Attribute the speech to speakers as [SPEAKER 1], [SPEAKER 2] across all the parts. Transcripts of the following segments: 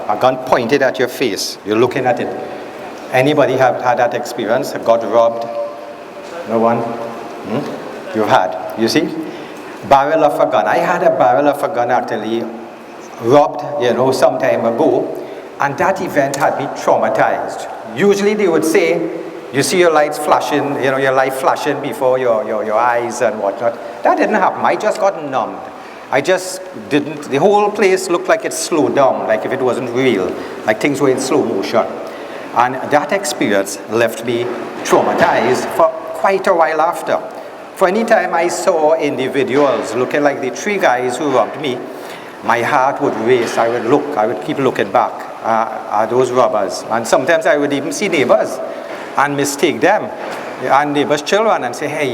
[SPEAKER 1] a gun pointed at your face. You're looking at it. Anybody have had that experience? Got robbed? No one? You've had. You see? Barrel of a gun. I had a barrel of a gun actually robbed, some time ago, and that event had me traumatized. Usually they would say, you see your lights flashing, your light flashing before your eyes and whatnot. That didn't happen. I just got numbed. I just didn't, the whole place looked like it slowed down, like if it wasn't real, like things were in slow motion. And that experience left me traumatized for quite a while after. For any time I saw individuals looking like the three guys who robbed me, my heart would race. I would keep looking back at those robbers. And sometimes I would even see neighbors and mistake them and neighbors' children and say, hey,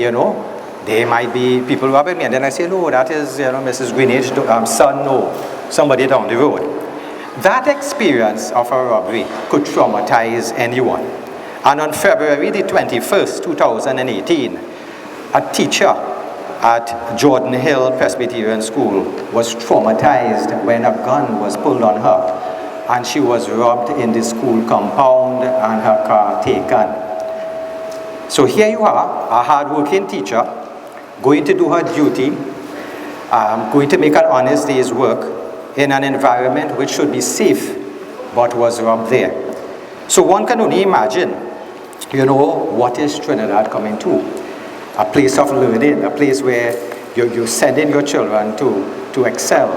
[SPEAKER 1] they might be people robbing me. And then I say, no, that is, Mrs. Greenage's son, no, somebody down the road. That experience of a robbery could traumatize anyone. And on February the 21st, 2018, a teacher at Jordan Hill Presbyterian School was traumatized when a gun was pulled on her and she was robbed in the school compound and her car taken. So here you are, a hard-working teacher, going to do her duty, going to make an honest day's work in an environment which should be safe, but was robbed there. So one can only imagine, what is Trinidad coming to? A place of learning, a place where you're sending your children to excel,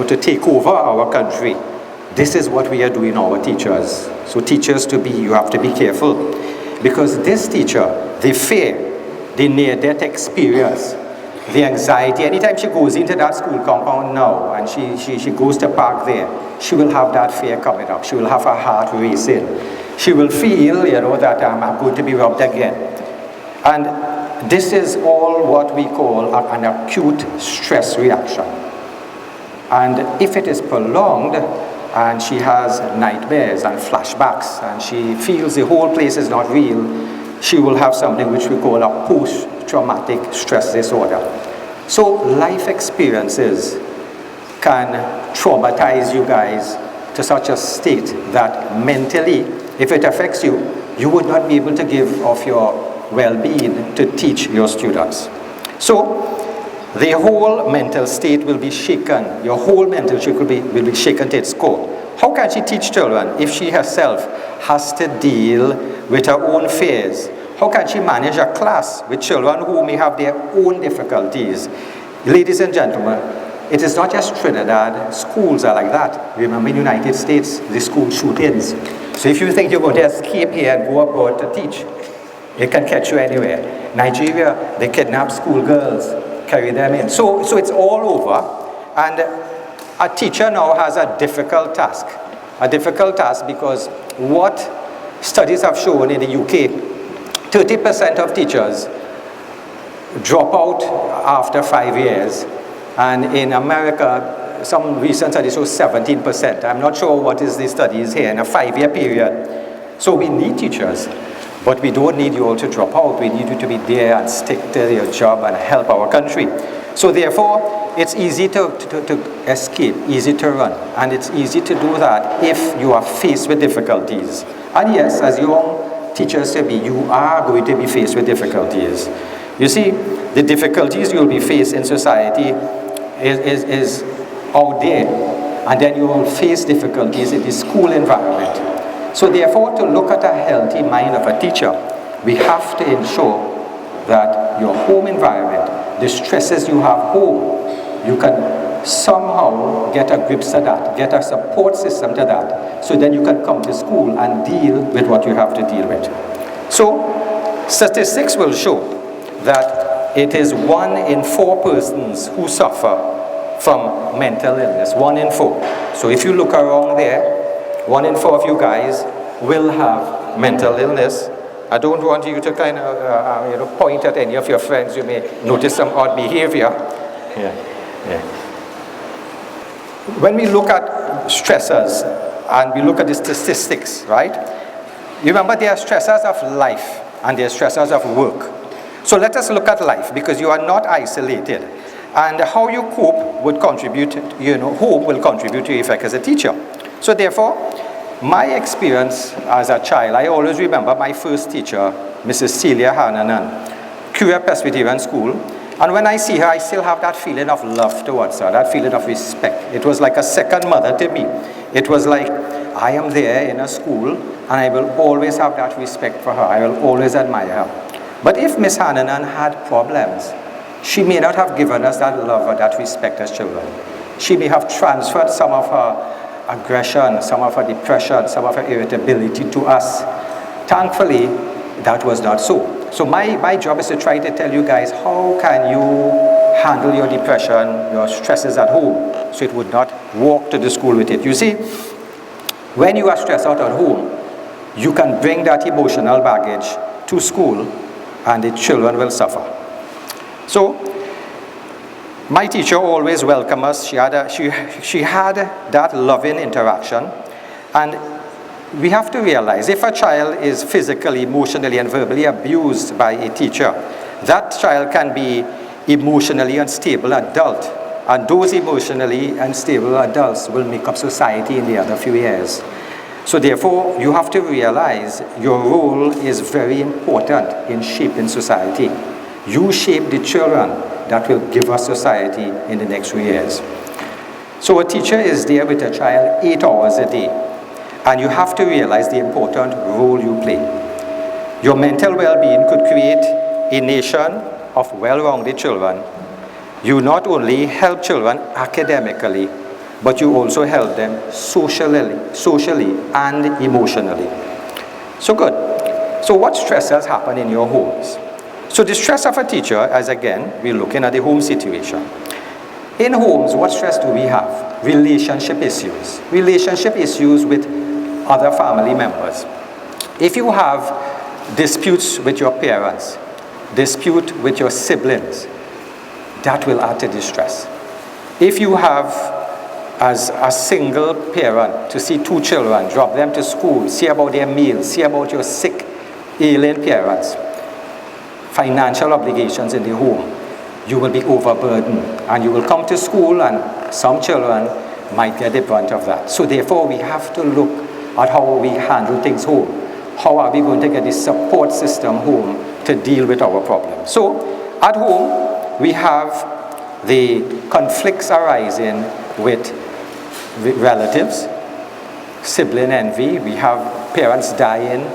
[SPEAKER 1] to take over our country. This is what we are doing, our teachers. So teachers you have to be careful. Because this teacher, the fear, the near-death experience, the anxiety, anytime she goes into that school compound now and she goes to park there, she will have that fear coming up. She will have her heart racing. She will feel, that I'm going to be robbed again. And this is all what we call an acute stress reaction. And if it is prolonged, and she has nightmares and flashbacks, and she feels the whole place is not real, she will have something which we call a post-traumatic stress disorder. So life experiences can traumatize you guys to such a state that mentally, if it affects you, you would not be able to give of your well-being to teach your students. So the whole mental state will be shaken. Your whole mental state will be shaken to its core. How can she teach children if she herself has to deal with her own fears? How can she manage a class with children who may have their own difficulties? Ladies and gentlemen, it is not just Trinidad. Schools are like that. Remember in the United States, the school shootings. So if you think you're going to escape here and go abroad to teach, it can catch you anywhere. Nigeria, they kidnap schoolgirls, carry them in. So it's all over. And a teacher now has a difficult task. A difficult task because what studies have shown in the UK, 30% of teachers drop out after 5 years. And in America, some recent studies show 17%. I'm not sure what is the studies here in a 5-year period. So we need teachers. But we don't need you all to drop out. We need you to be there and stick to your job and help our country. So therefore, it's easy to escape, easy to run. And it's easy to do that if you are faced with difficulties. And yes, as young teachers to be, you are going to be faced with difficulties. You see, the difficulties you'll be faced in society is out there. And then you will face difficulties in the school environment. So therefore, to look at a healthy mind of a teacher, we have to ensure that your home environment, the stresses you have home, you can somehow get a grip to that, get a support system to that, so then you can come to school and deal with what you have to deal with. So statistics will show that it is 1 in 4 persons who suffer from mental illness, 1 in 4. So if you look around there, 1 in 4 of you guys will have mental illness. I don't want you to kind of, point at any of your friends. You may notice some odd behavior. When we look at stressors and we look at the statistics, right? You remember there are stressors of life and there are stressors of work. So let us look at life because you are not isolated. And how you cope would contribute, hope will contribute to your effect as a teacher. So therefore, my experience as a child, I always remember my first teacher, Mrs. Celia Hananan, Queer Presbyterian School. And when I see her, I still have that feeling of love towards her, that feeling of respect. It was like a second mother to me. It was like I am there in a school, and I will always have that respect for her. I will always admire her. But if Miss Hananan had problems, she may not have given us that love or that respect as children. She may have transferred some of her aggression, some of her depression, some of her irritability to us. Thankfully, that was not so. So my job is to try to tell you guys, how can you handle your depression, your stresses at home, so it would not walk to the school with it. You see, when you are stressed out at home, you can bring that emotional baggage to school, and the children will suffer. So my teacher always welcomed us. She had that loving interaction. And we have to realize, if a child is physically, emotionally, and verbally abused by a teacher, that child can be emotionally unstable adult. And those emotionally unstable adults will make up society in the other few years. So therefore, you have to realize your role is very important in shaping society. You shape the children that will give us society in the next few years. So a teacher is there with a child 8 hours a day, and you have to realize the important role you play. Your mental well-being could create a nation of well-rounded children. You not only help children academically, but you also help them socially and emotionally. So good. So what stresses happen in your homes? So the stress of a teacher, as again, we're looking at the home situation. In homes, what stress do we have? Relationship issues. Relationship issues with other family members. If you have disputes with your parents, dispute with your siblings, that will add to the stress. If you have, as a single parent, to see 2 children, drop them to school, see about their meals, see about your sick, ailing parents, financial obligations in the home, you will be overburdened, and you will come to school and some children might get the brunt of that. So therefore, we have to look at how we handle things home. How are we going to get the support system home to deal with our problems? So at home, we have the conflicts arising with relatives, sibling envy. We have parents dying,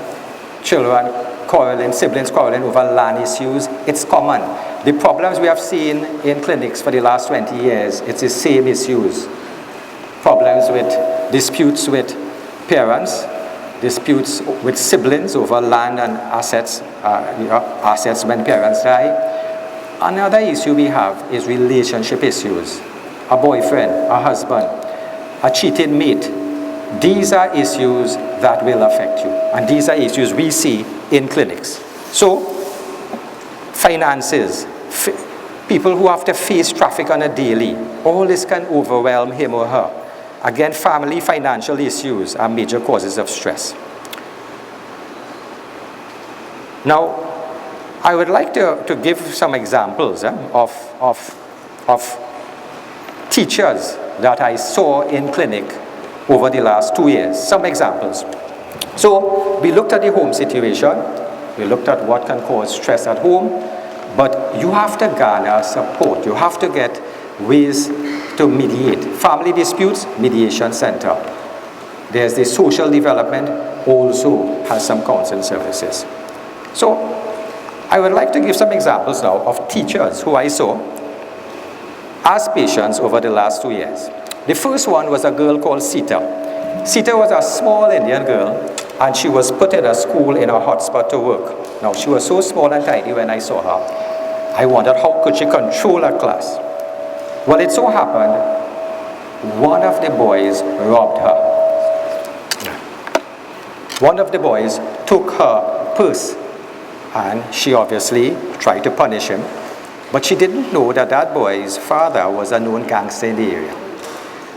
[SPEAKER 1] children quarreling, siblings quarreling over land issues. It's common. The problems we have seen in clinics for the last 20 years, it's the same issues. Problems with disputes with parents, disputes with siblings over land and assets, assets when parents die. Another issue we have is relationship issues. A boyfriend, a husband, a cheating mate. These are issues that will affect you, and these are issues we see in clinics. So, finances, people who have to face traffic on a daily, all this can overwhelm him or her. Again, family financial issues are major causes of stress. Now, I would like to give some examples of teachers that I saw in clinic over the last 2 years. Some examples. So we looked at the home situation. We looked at what can cause stress at home. But you have to garner support. You have to get ways to mediate. Family disputes, mediation center. There's the social development, also has some counseling services. So I would like to give some examples now of teachers who I saw as patients over the last 2 years. The first one was a girl called Sita. Sita was a small Indian girl, and she was put in a school in a hotspot to work. Now, she was so small and tiny when I saw her. I wondered how could she control her class. Well, it so happened, one of the boys robbed her. One of the boys took her purse, and she obviously tried to punish him. But she didn't know that that boy's father was a known gangster in the area.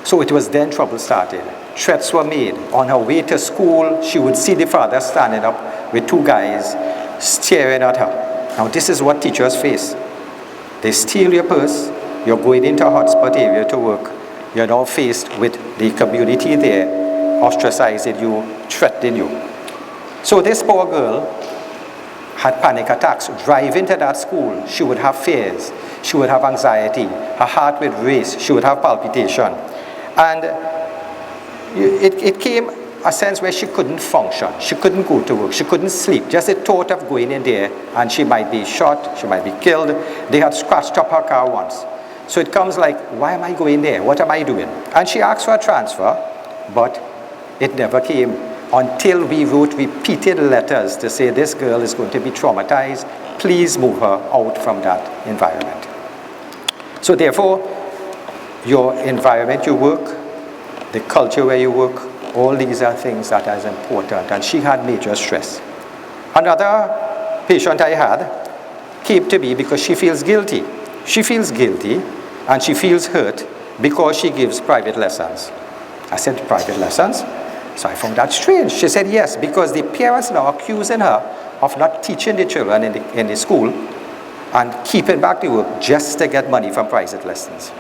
[SPEAKER 1] So it was then trouble started. Threats were made. On her way to school, she would see the father standing up with 2 guys staring at her. Now this is what teachers face. They steal your purse, you're going into a hotspot area to work, you're now faced with the community there ostracizing you, threatening you. So this poor girl had panic attacks. Driving to that school, she would have fears. She would have anxiety. Her heart would race. She would have palpitation. And it came a sense where she couldn't function. She couldn't go to work. She couldn't sleep. Just the thought of going in there and she might be shot, she might be killed. They had scratched up her car once. So it comes like, why am I going there? What am I doing? And she asked for a transfer, but it never came until we wrote repeated letters to say this girl is going to be traumatized. Please move her out from that environment. So therefore, your environment you work, the culture where you work, all these are things that are important. And she had major stress. Another patient I had came to me because she feels guilty. She feels guilty and she feels hurt because she gives private lessons. I said, private lessons? So I found that strange. She said, yes, because the parents now accusing her of not teaching the children in the school and keeping back the work just to get money from private lessons.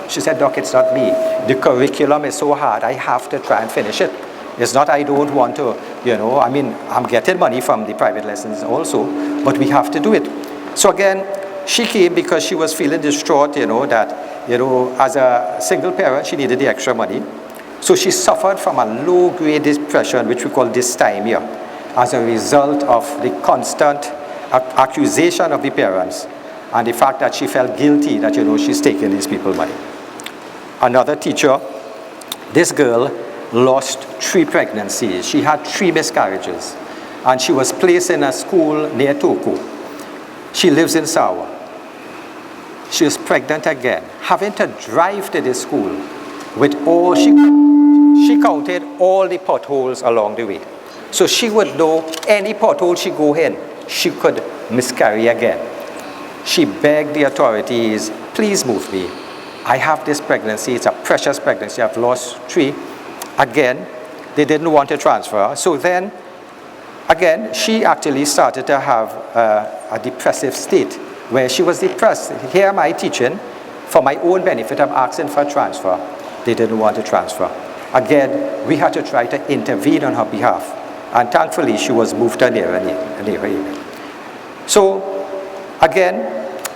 [SPEAKER 1] She said, Doc, it's not me. The curriculum is so hard, I have to try and finish it. It's not I don't want to, I'm getting money from the private lessons also, but we have to do it. So again, she came because she was feeling distraught, that, as a single parent, she needed the extra money. So she suffered from a low-grade depression, which we call dysthymia, as a result of the constant accusation of the parents and the fact that she felt guilty that, she's taking these people's money. Another teacher, this girl lost 3 pregnancies. She had 3 miscarriages, and she was placed in a school near Toko. She lives in Sawa. She was pregnant again, having to drive to this school with all she counted all the potholes along the way. So she would know any pothole she go in, she could miscarry again. She begged the authorities, please move me. I have this pregnancy, it's a precious pregnancy, I've lost 3. Again, they didn't want to transfer. So then, again, she actually started to have a depressive state where she was depressed. Here am I teaching, for my own benefit, I'm asking for a transfer. They didn't want to transfer. Again, we had to try to intervene on her behalf. And thankfully, she was moved to a nearer area. So, again,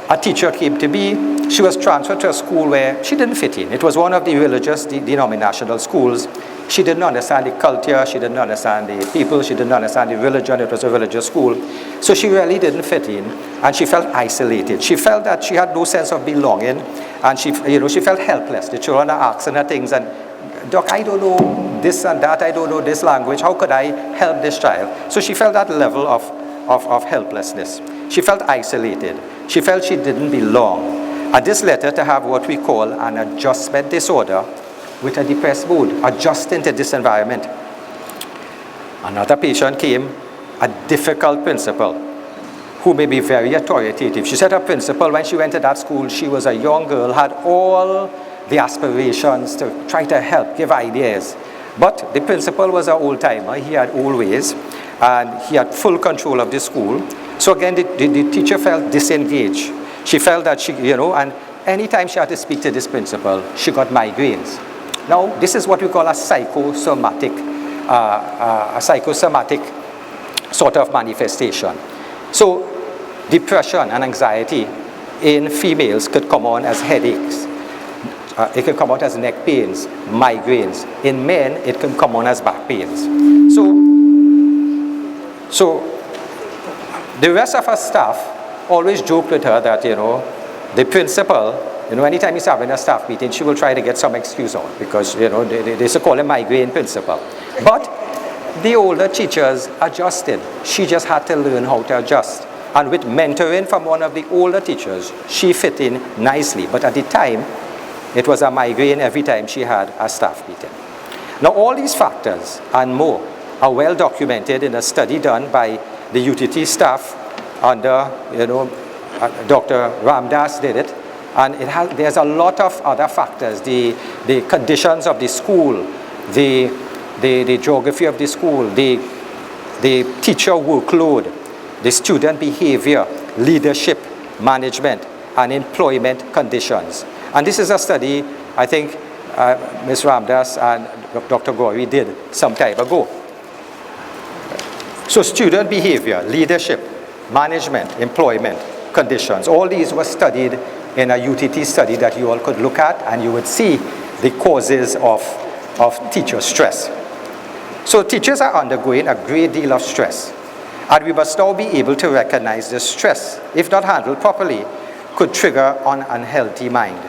[SPEAKER 1] a teacher came to be. She was transferred to a school where she didn't fit in. It was one of the religious denominational schools. She didn't understand the culture, she didn't understand the people, she didn't understand the religion. It was a religious school. So she really didn't fit in, and she felt isolated. She felt that she had no sense of belonging, and she felt helpless. The children are asking her things, and Doc, I don't know this and that, I don't know this language, how could I help this child? So she felt that level of helplessness. She felt isolated. She felt she didn't belong. And this led her to have what we call an adjustment disorder with a depressed mood, adjusting to this environment. Another patient came, a difficult principal who may be very authoritative. She said her principal, when she went to that school, she was a young girl, had all the aspirations to try to help, give ideas. But the principal was an old-timer. He had old ways, and he had full control of the school. So again, the teacher felt disengaged. She felt that and anytime she had to speak to this principal, she got migraines. Now, this is what we call a psychosomatic sort of manifestation. So, depression and anxiety in females could come on as headaches. It can come out as neck pains, migraines. In men, it can come on as back pains. So the rest of our staff always joked with her that, the principal, anytime he's having a staff meeting, she will try to get some excuse out because, they used to call him migraine principal. But the older teachers adjusted. She just had to learn how to adjust. And with mentoring from one of the older teachers, she fit in nicely. But at the time, it was a migraine every time she had a staff meeting. Now, all these factors and more are well documented in a study done by the UTT staff under, Dr. Ramdas did it. And there's a lot of other factors, the conditions of the school, the geography of the school, the teacher workload, the student behavior, leadership, management, and employment conditions. And this is a study, I think, Ms. Ramdas and Dr. Gauri did some time ago. So student behavior, leadership, management, employment, conditions, all these were studied in a UTT study that you all could look at, and you would see the causes of teacher stress. So teachers are undergoing a great deal of stress, and we must now be able to recognize the stress, if not handled properly, could trigger an unhealthy mind.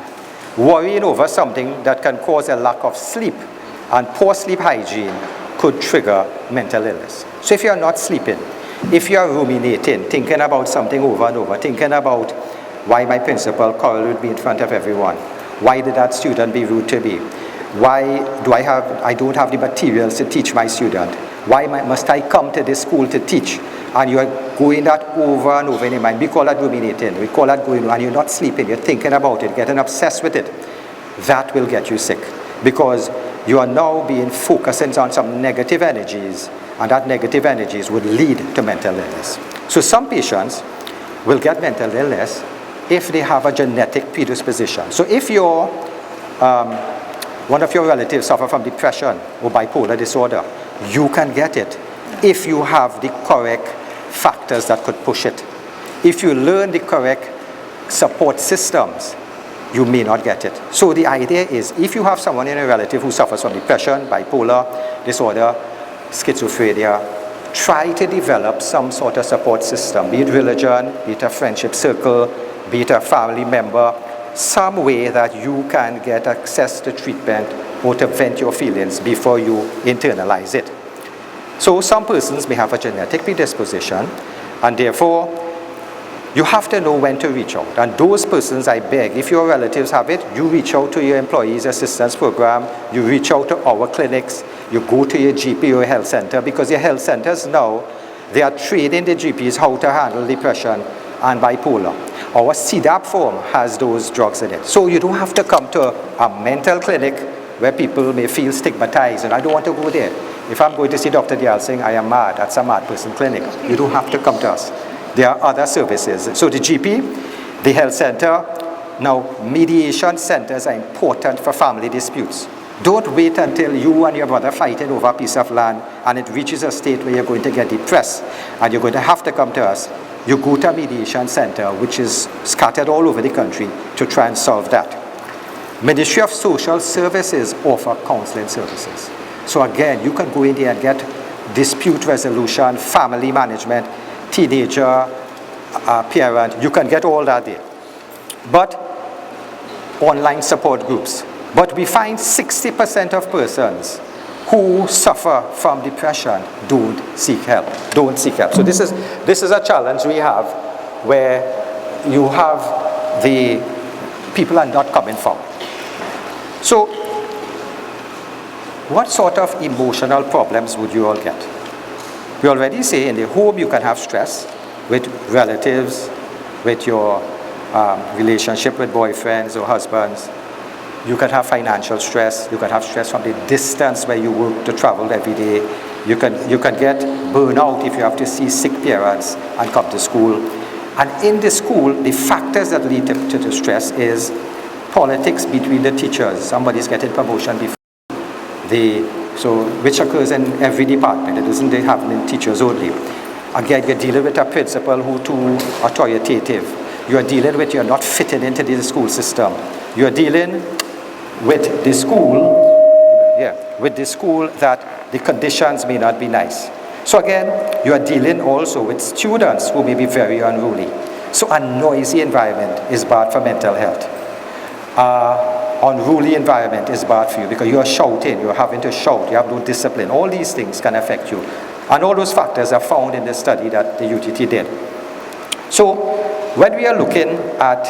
[SPEAKER 1] Worrying over something that can cause a lack of sleep and poor sleep hygiene could trigger mental illness. So if you're not sleeping, if you're ruminating, thinking about something over and over, thinking about why my principal quarreled with me in front of everyone, why did that student be rude to me, why do I don't have the materials to teach my student, why must I come to this school to teach, and you're going that over and over in your mind. We call that ruminating, we call that going, and you're not sleeping, you're thinking about it, getting obsessed with it. That will get you sick, because you are now being focusing on some negative energies, and that negative energies would lead to mental illness. So some patients will get mental illness if they have a genetic predisposition. So if one of your relatives suffer from depression or bipolar disorder, you can get it if you have the correct factors that could push it. If you learn the correct support systems, you may not get it. So the idea is, if you have someone in a relative who suffers from depression, bipolar disorder, schizophrenia, try to develop some sort of support system, be it religion, be it a friendship circle, be it a family member, some way that you can get access to treatment or to vent your feelings before you internalize it. So some persons may have a genetic predisposition, and therefore you have to know when to reach out. And those persons, I beg, if your relatives have it, you reach out to your employees assistance program, you reach out to our clinics, you go to your GP or health center, because your health centers now, they are training the GPs how to handle depression and bipolar. Our CDAP form has those drugs in it. So you don't have to come to a mental clinic where people may feel stigmatized, and I don't want to go there. If I'm going to see Dr. Deyalsingh, I am mad. That's a mad person clinic. You don't have to come to us. There are other services. So the GP, the health center, now mediation centers are important for family disputes. Don't wait until you and your brother fighting over a piece of land and it reaches a state where you're going to get depressed and you're going to have to come to us. You go to a mediation center, which is scattered all over the country, to try and solve that. Ministry of Social Services offer counseling services. So again, you can go in there and get dispute resolution, family management, teenager, parent, you can get all that there. But online support groups. But we find 60% of persons who suffer from depression don't seek help. So this is a challenge we have, where you have the people are not coming forward. So what sort of emotional problems would you all get? We already say in the home you can have stress with relatives, with your relationship with boyfriends or husbands. You can have financial stress. You can have stress from the distance where you work to travel every day. You can get burnout if you have to see sick parents and come to school. And in the school, the factors that lead to the stress is politics between the teachers. Somebody's getting promotion before which occurs in every department. It doesn't happen in teachers only. Again, you're dealing with a principal who's too authoritative. You're dealing with you're not fitting into the school system. You're dealing with the school that the conditions may not be nice. So again, you are dealing also with students who may be very unruly. So a noisy environment is bad for mental health. Unruly environment is bad for you because you are shouting, you're having to shout, you have no discipline. All these things can affect you. And all those factors are found in the study that the UTT did. So when we are looking at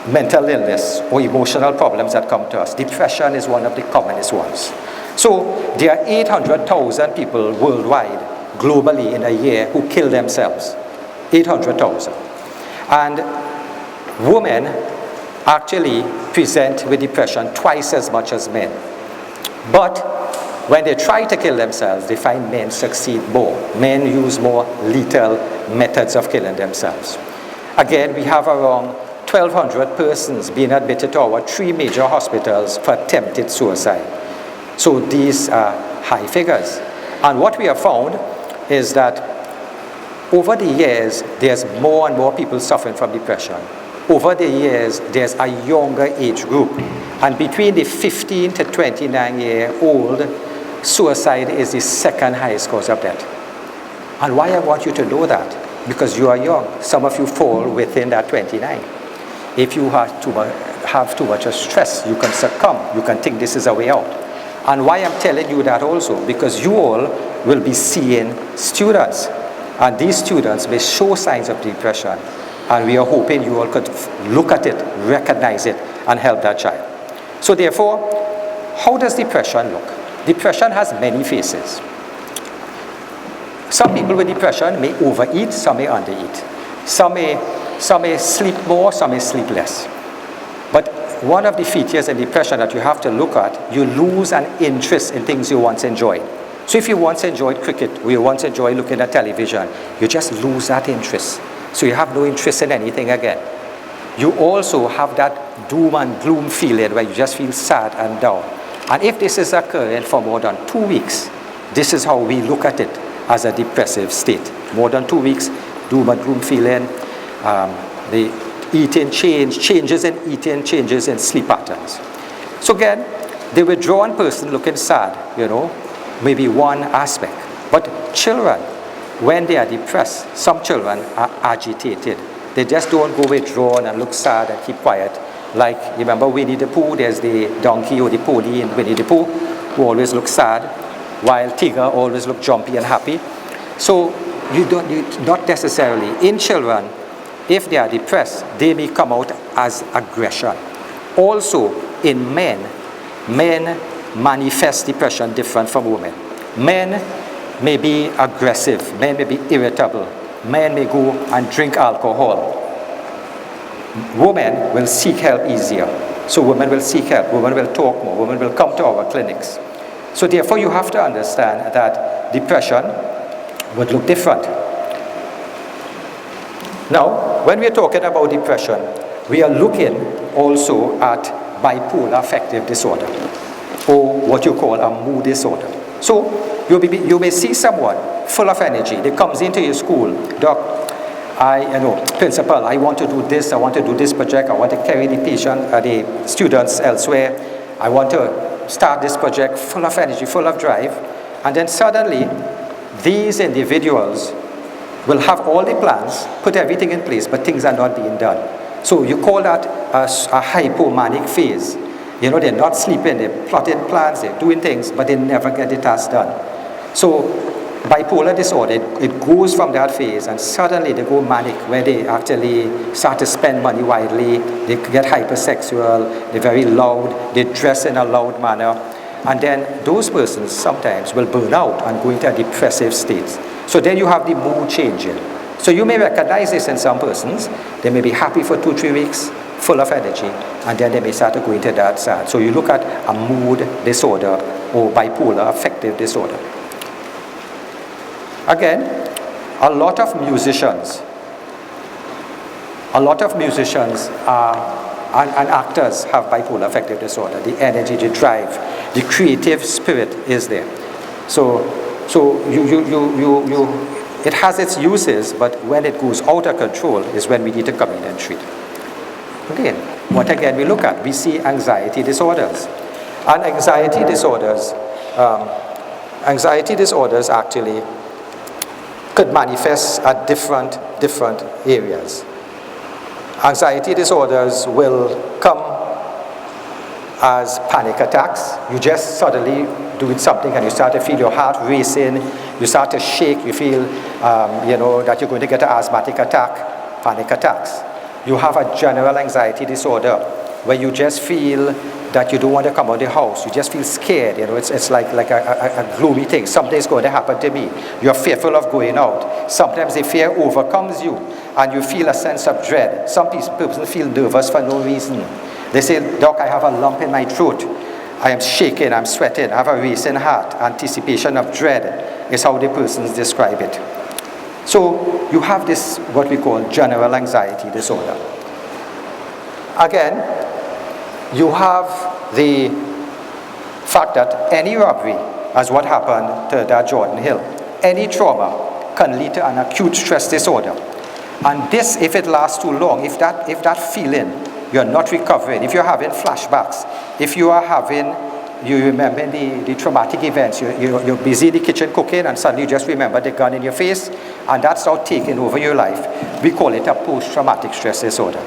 [SPEAKER 1] mental illness or emotional problems that come to us, depression is one of the commonest ones. So there are 800,000 people worldwide, globally, in a year who kill themselves. 800,000. And women actually present with depression twice as much as men. But when they try to kill themselves, they find men succeed more. Men use more lethal methods of killing themselves. Again, we have around 1,200 persons being admitted to our 3 major hospitals for attempted suicide. So these are high figures. And what we have found is that over the years, there's more and more people suffering from depression. Over the years, there's a younger age group. And between the 15 to 29-year-old, suicide is the second highest cause of death. And why I want you to know that? Because you are young. Some of you fall within that 29. If you have too much of stress, you can succumb. You can think this is a way out. And why I'm telling you that also? Because you all will be seeing students. And these students may show signs of depression. And we are hoping you all could look at it, recognize it, and help that child. So therefore, how does depression look? Depression has many faces. Some people with depression may overeat, some may undereat. Some may sleep more, some may sleep less. But one of the features in depression that you have to look at, you lose an interest in things you once enjoyed. So if you once enjoyed cricket, or you once enjoyed looking at television, you just lose that interest. So you have no interest in anything again. You also have that doom and gloom feeling where you just feel sad and down. And if this is occurring for more than 2 weeks, this is how we look at it as a depressive state. More than 2 weeks, doom and gloom feeling, the eating changes in eating, changes in sleep patterns. So again, the withdrawn person looking sad, maybe one aspect. But children, when they are depressed, some children are agitated. They just don't go withdrawn and look sad and keep quiet. Like, remember Winnie the Pooh, there's the donkey or the pony in Winnie the Pooh, who always look sad, while Tigger always look jumpy and happy. So you not necessarily, in children, if they are depressed, they may come out as aggression. Also, in men manifest depression different from women. Men may be aggressive, men may be irritable, men may go and drink alcohol. Women will seek help easier. So women will seek help, women will talk more, women will come to our clinics. So therefore you have to understand that depression would look different. Now, when we are talking about depression, we are looking also at bipolar affective disorder, or what you call a mood disorder. So you may see someone full of energy. They comes into your school, doc, principal, I want to do this, I want to do this project, I want to carry the students elsewhere, I want to start this project, full of energy, full of drive, and then suddenly these individuals will have all the plans, put everything in place, but things are not being done. So you call that a hypomanic phase. They're not sleeping, they're plotting plans, they're doing things, but they never get the task done. So bipolar disorder, it goes from that phase and suddenly they go manic, where they actually start to spend money widely, they get hypersexual, they're very loud, they dress in a loud manner, and then those persons sometimes will burn out and go into a depressive state. So then you have the mood changing. So you may recognize this in some persons. They may be happy for 2-3 weeks, full of energy, and then they may start to go into that sad. So you look at a mood disorder or bipolar affective disorder. Again, a lot of musicians and actors have bipolar affective disorder. The energy, the drive, the creative spirit is there. So it has its uses, but when it goes out of control is when we need to come in and treat. Again, what again we look at? We see anxiety disorders. And anxiety disorders actually could manifest at different areas. Anxiety disorders will come as panic attacks. You just suddenly doing something and you start to feel your heart racing, you start to shake, you feel that you're going to get an asthmatic attack, panic attacks. You have a general anxiety disorder where you just feel that you don't want to come out of the house, you just feel scared, it's like a gloomy thing, something's going to happen to me. You're fearful of going out. Sometimes the fear overcomes you and you feel a sense of dread. Some people feel nervous for no reason. They say, Doc, I have a lump in my throat. I am shaking, I'm sweating, I have a racing heart. Anticipation of dread is how the persons describe it. So you have this, what we call general anxiety disorder. Again, you have the fact that any robbery, as what happened to that Jordan Hill, any trauma can lead to an acute stress disorder. And this, if it lasts too long, if that feeling, you're not recovering, if you're having flashbacks, if you are having, you remember the traumatic events, you're busy in the kitchen cooking and suddenly you just remember the gun in your face, and that's now taking over your life. We call it a post-traumatic stress disorder.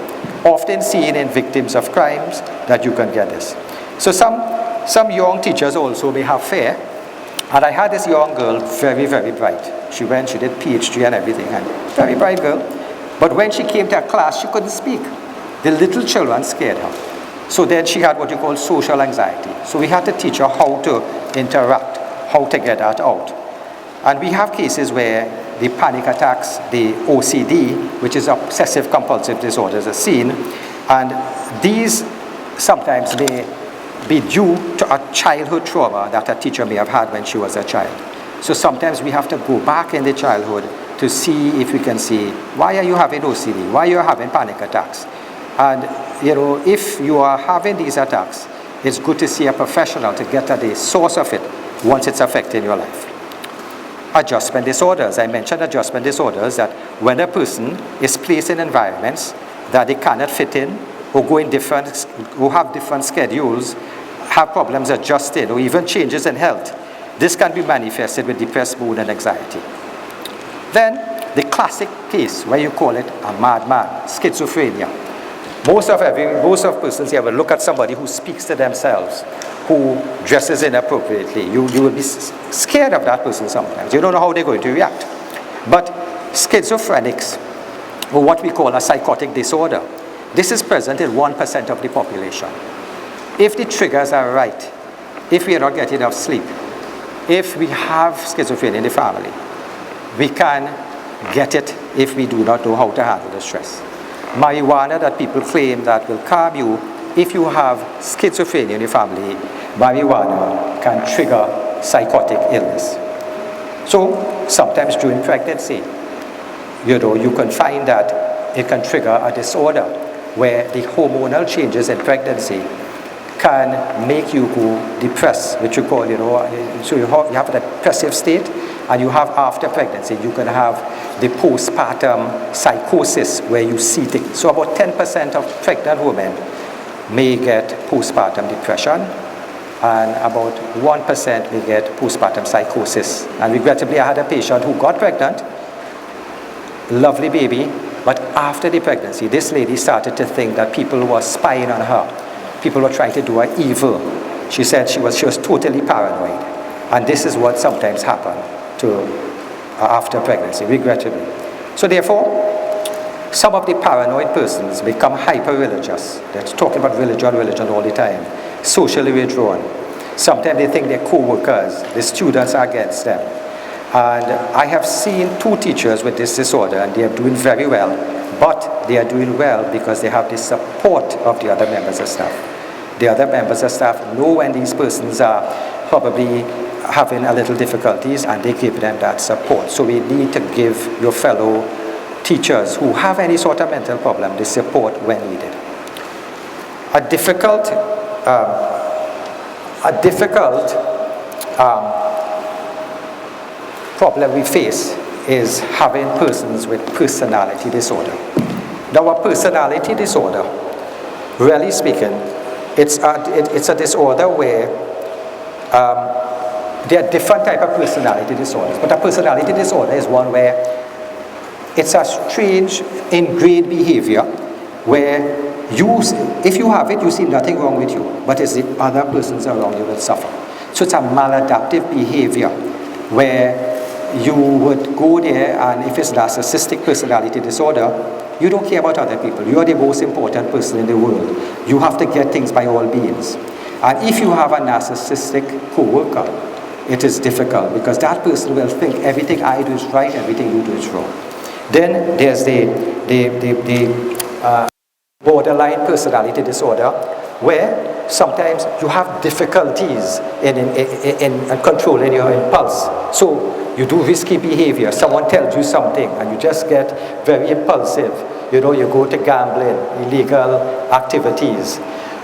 [SPEAKER 1] Often seen in victims of crimes that you can get this. So some young teachers also may have fear. And I had this young girl, very, very bright. She did PhD and everything, and very bright girl. But when she came to a class, she couldn't speak. The little children scared her. So then she had what you call social anxiety. So we had to teach her how to interact, how to get that out. And we have cases where the panic attacks, the OCD, which is obsessive compulsive disorders, are seen. And these sometimes may be due to a childhood trauma that a teacher may have had when she was a child. So sometimes we have to go back in the childhood to see if we can see, why are you having OCD? Why are you having panic attacks? And if you are having these attacks, it's good to see a professional to get at the source of it once it's affecting your life. Adjustment disorders. I mentioned adjustment disorders, that when a person is placed in environments that they cannot fit in, or who have different schedules, have problems adjusting, or even changes in health, this can be manifested with depressed mood and anxiety. Then, the classic case where you call it a madman, schizophrenia. Most of persons here will look at somebody who speaks to themselves, who dresses inappropriately. You will be scared of that person sometimes. You don't know how they're going to react. But schizophrenics, or what we call a psychotic disorder, this is present in 1% of the population. If the triggers are right, if we are not getting enough sleep, if we have schizophrenia in the family, we can get it if we do not know how to handle the stress. Marijuana that people claim that will calm you, if you have schizophrenia in your family, marijuana can trigger psychotic illness. So sometimes during pregnancy, you can find that it can trigger a disorder where the hormonal changes in pregnancy can make you go depressed, which you call, so you have a depressive state, and you have after pregnancy, you can have the postpartum psychosis where you see things. So about 10% of pregnant women may get postpartum depression, and about 1% may get postpartum psychosis. And regrettably, I had a patient who got pregnant, lovely baby, but after the pregnancy, this lady started to think that people were spying on her. People were trying to do her evil. She said she was totally paranoid. And this is what sometimes happens after pregnancy, regrettably. So therefore, some of the paranoid persons become hyper-religious. They're talking about religion all the time. Socially withdrawn. Sometimes they think their co-workers, the students are against them. And I have seen 2 teachers with this disorder, and they are doing very well, but they are doing well because they have the support of the other members of staff. The other members of staff know when these persons are probably having a little difficulties, and they give them that support. So we need to give your fellow teachers who have any sort of mental problem the support when needed. A difficult problem we face is having persons with personality disorder. Now, a personality disorder, really speaking, it's a disorder where there are different types of personality disorders, but a personality disorder is one where it's a strange, ingrained behavior where if you have it, you see nothing wrong with you, but it's the other persons around you that suffer. So it's a maladaptive behavior where you would go there, and if it's narcissistic personality disorder, you don't care about other people. You are the most important person in the world. You have to get things by all means. And if you have a narcissistic co-worker, it is difficult because that person will think everything I do is right, everything you do is wrong. Then there's the borderline personality disorder, where sometimes you have difficulties in controlling your impulse. So you do risky behavior. Someone tells you something and you just get very impulsive. You go to gambling, illegal activities,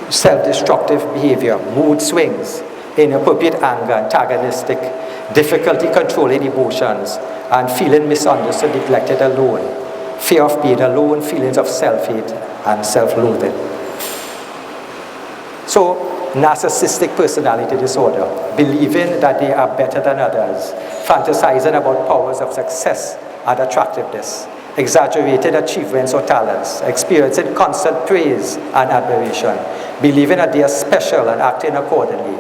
[SPEAKER 1] self-destructive behavior, mood swings, inappropriate anger, antagonistic, difficulty controlling emotions, and feeling misunderstood, neglected, alone, fear of being alone, feelings of self-hate and self-loathing. So, narcissistic personality disorder, believing that they are better than others, fantasizing about powers of success and attractiveness, exaggerated achievements or talents, experiencing constant praise and admiration, believing that they are special and acting accordingly,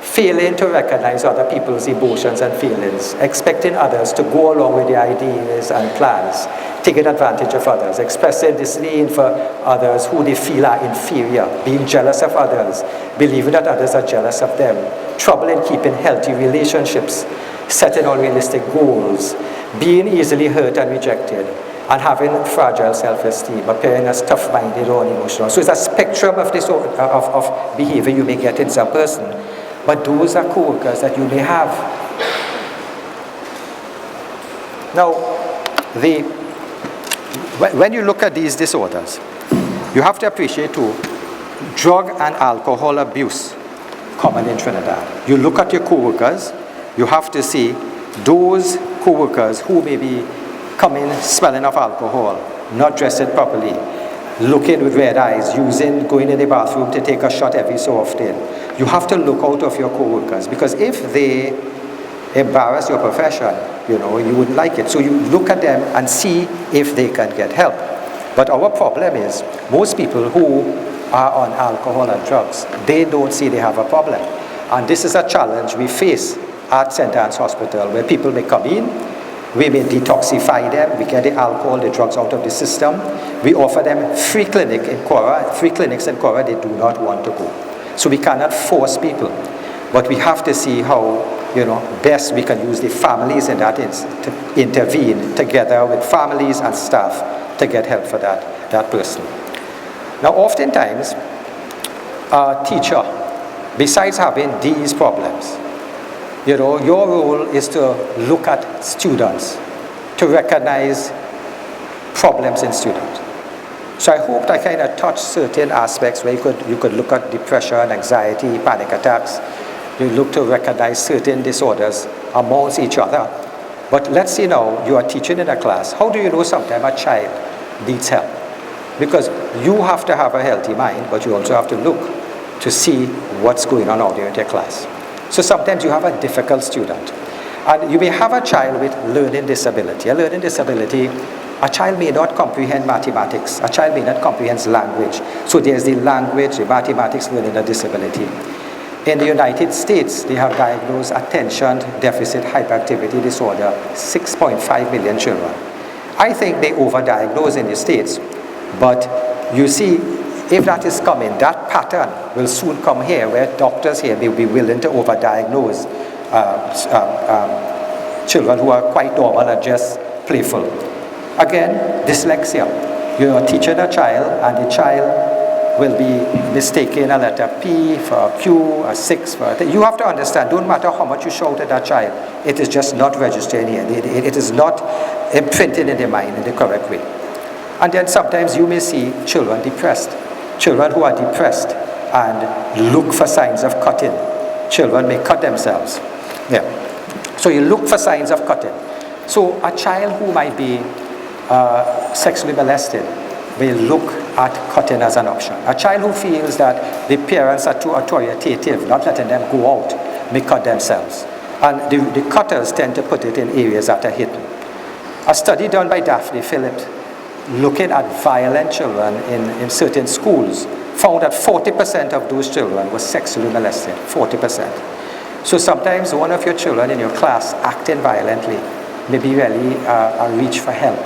[SPEAKER 1] failing to recognize other people's emotions and feelings, expecting others to go along with their ideas and plans, taking advantage of others, expressing disdain for others who they feel are inferior, being jealous of others, believing that others are jealous of them, trouble in keeping healthy relationships, setting unrealistic goals, being easily hurt and rejected, and having fragile self-esteem, appearing as tough-minded or unemotional. So it's a spectrum of of behavior you may get in some person, but those are co-workers that you may have. Now, when you look at these disorders, you have to appreciate too, drug and alcohol abuse common in Trinidad. You look at your co-workers, you have to see those co-workers who may be coming smelling of alcohol, not dressed properly, looking with red eyes, going in the bathroom to take a shot every so often. You have to look out of your co-workers, because if they embarrass your profession, you wouldn't like it. So you look at them and see if they can get help. But our problem is, most people who are on alcohol and drugs, they don't see they have a problem. And this is a challenge we face at St. Anne's Hospital, where people may come in, we may detoxify them, we get the alcohol, the drugs out of the system. We offer them free clinics in Cora they do not want to go. So we cannot force people. But we have to see how, best we can use the families in that to intervene together with families and staff to get help for that person. Now, oftentimes, a teacher, besides having these problems, your role is to look at students, to recognize problems in students. So I hope I kind of touched certain aspects where you could look at depression, anxiety, panic attacks. You look to recognize certain disorders amongst each other. But let's see now, you are teaching in a class. How do you know sometimes a child needs help? Because you have to have a healthy mind, but you also have to look to see what's going on out there in your class. So sometimes you have a difficult student. And you may have a child with learning disability. A learning disability, a child may not comprehend mathematics. A child may not comprehend language. So there's the language, the mathematics learning disability. In the United States, they have diagnosed attention deficit hyperactivity disorder, 6.5 million children. I think they overdiagnose in the States, but you see, if that is coming, that pattern will soon come here, where doctors here may be willing to overdiagnose children who are quite normal and just playful. Again, dyslexia. You're teaching a child, and the child will be mistaking a letter P for a Q, a 6 for a T. You have to understand, don't matter how much you shout at that child, it is just not registering here. It is not imprinted in their mind in the correct way. And then sometimes you may see children depressed. Children who are depressed and look for signs of cutting. Children may cut themselves. Yeah. So you look for signs of cutting. So a child who might be sexually molested will look at cutting as an option. A child who feels that the parents are too authoritative, not letting them go out, may cut themselves. And the cutters tend to put it in areas that are hidden. A study done by Daphne Phillips, looking at violent children in certain schools, found that 40% of those children were sexually molested, 40%. So sometimes one of your children in your class acting violently may be really a reach for help.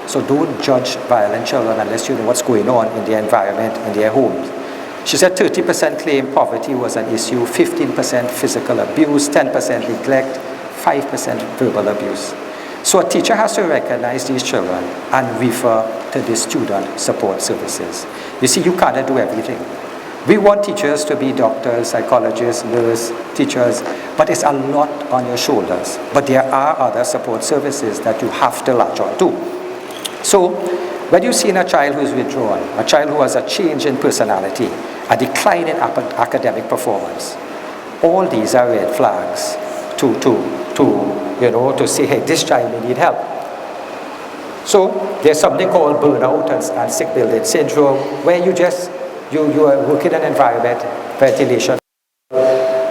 [SPEAKER 1] So don't judge violent children unless you know what's going on in their environment, in their homes. She said 30% claim poverty was an issue, 15% physical abuse, 10% neglect, 5% verbal abuse. So a teacher has to recognize these children and refer to the student support services. You see, you cannot do everything. We want teachers to be doctors, psychologists, nurses, teachers, but it's a lot on your shoulders. But there are other support services that you have to latch on to. So When you see in a child who is withdrawn, a child who has a change in personality, a decline in academic performance, all these are red flags to say, hey, this child may need help. So there's something called burnout and sick building syndrome, where you are working in an environment, ventilation.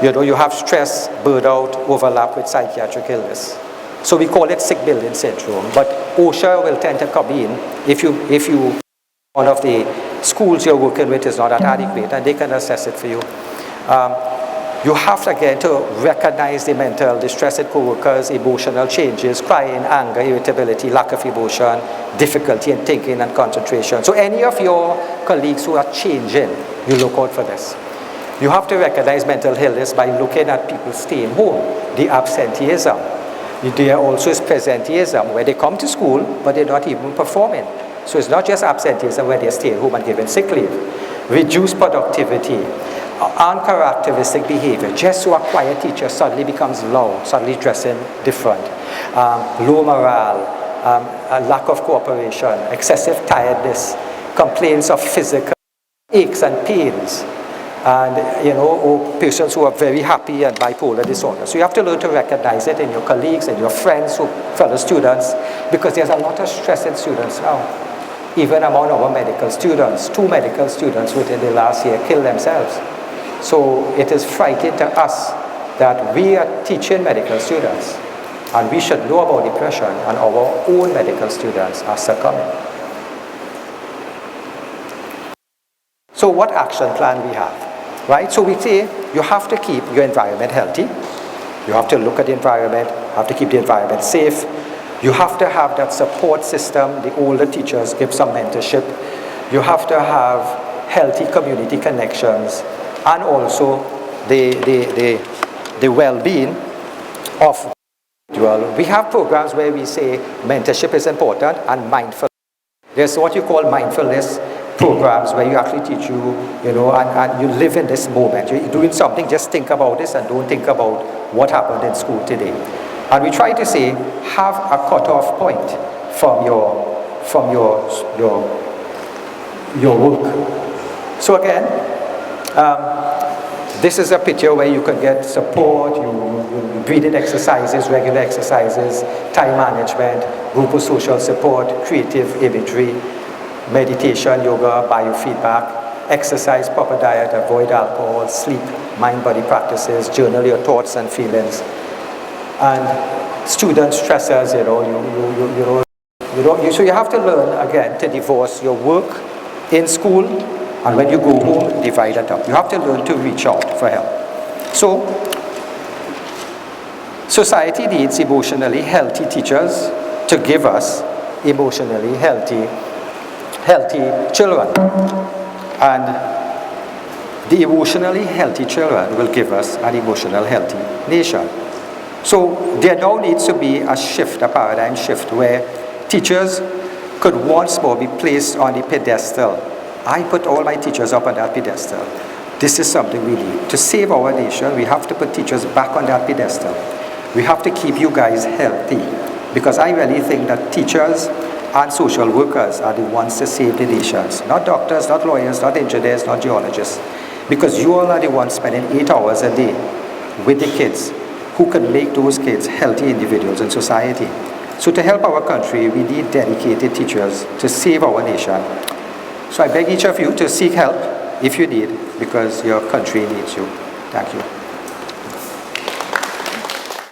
[SPEAKER 1] You have stress, burnout, overlap with psychiatric illness. So we call it sick building syndrome. But OSHA will tend to come in if you one of the schools you're working with is not adequate, and they can assess it for you. You have to, again, to recognize the mental distress in co-workers, emotional changes, crying, anger, irritability, lack of emotion, difficulty in thinking and concentration. So any of your colleagues who are changing, you look out for this. You have to recognize mental illness by looking at people staying home, the absenteeism. There also is presenteeism, where they come to school, but they're not even performing. So it's not just absenteeism where they're staying home and giving sick leave. Reduced productivity, uncharacteristic behavior. Just so a quiet teacher suddenly becomes loud, suddenly dressing different. Low morale, a lack of cooperation, excessive tiredness, complaints of physical aches and pains, and or patients who are very happy and bipolar disorder. So you have to learn to recognize it in your colleagues and your friends, fellow students, because there's a lot of stress in students now. Even among our medical students, 2 medical students within the last year killed themselves. So it is frightening to us that we are teaching medical students, and we should know about depression, and our own medical students are succumbing. So what action plan we have, right? So we say you have to keep your environment healthy. You have to look at the environment, have to keep the environment safe. You have to have that support system. The older teachers give some mentorship. You have to have healthy community connections, and also the well-being of individual. We have programs where we say mentorship is important and mindfulness. There's what you call mindfulness programs where you actually teach and you live in this moment. You're doing something, just think about this and don't think about what happened in school today. And we try to say, have a cutoff point from your work. So again, this is a picture where you can get support, you breathing exercises, regular exercises, time management, group of social support, creative imagery, meditation, yoga, biofeedback, exercise, proper diet, avoid alcohol, sleep, mind-body practices, journal your thoughts and feelings. And student stressors, so you have to learn again to divorce your work in school, and when you go home, divide it up. You have to learn to reach out for help. So, society needs emotionally healthy teachers to give us emotionally healthy children. And the emotionally healthy children will give us an emotional healthy nation. So there now needs to be a shift, a paradigm shift, where teachers could once more be placed on the pedestal. I put all my teachers up on that pedestal. This is something we need. To save our nation, we have to put teachers back on that pedestal. We have to keep you guys healthy, because I really think that teachers and social workers are the ones to save the nations. Not doctors, not lawyers, not engineers, not geologists. Because you all are the ones spending 8 hours a day with the kids, who can make those kids healthy individuals in society. So to help our country, we need dedicated teachers to save our nation. So I beg each of you to seek help if you need, because your country needs you. Thank you.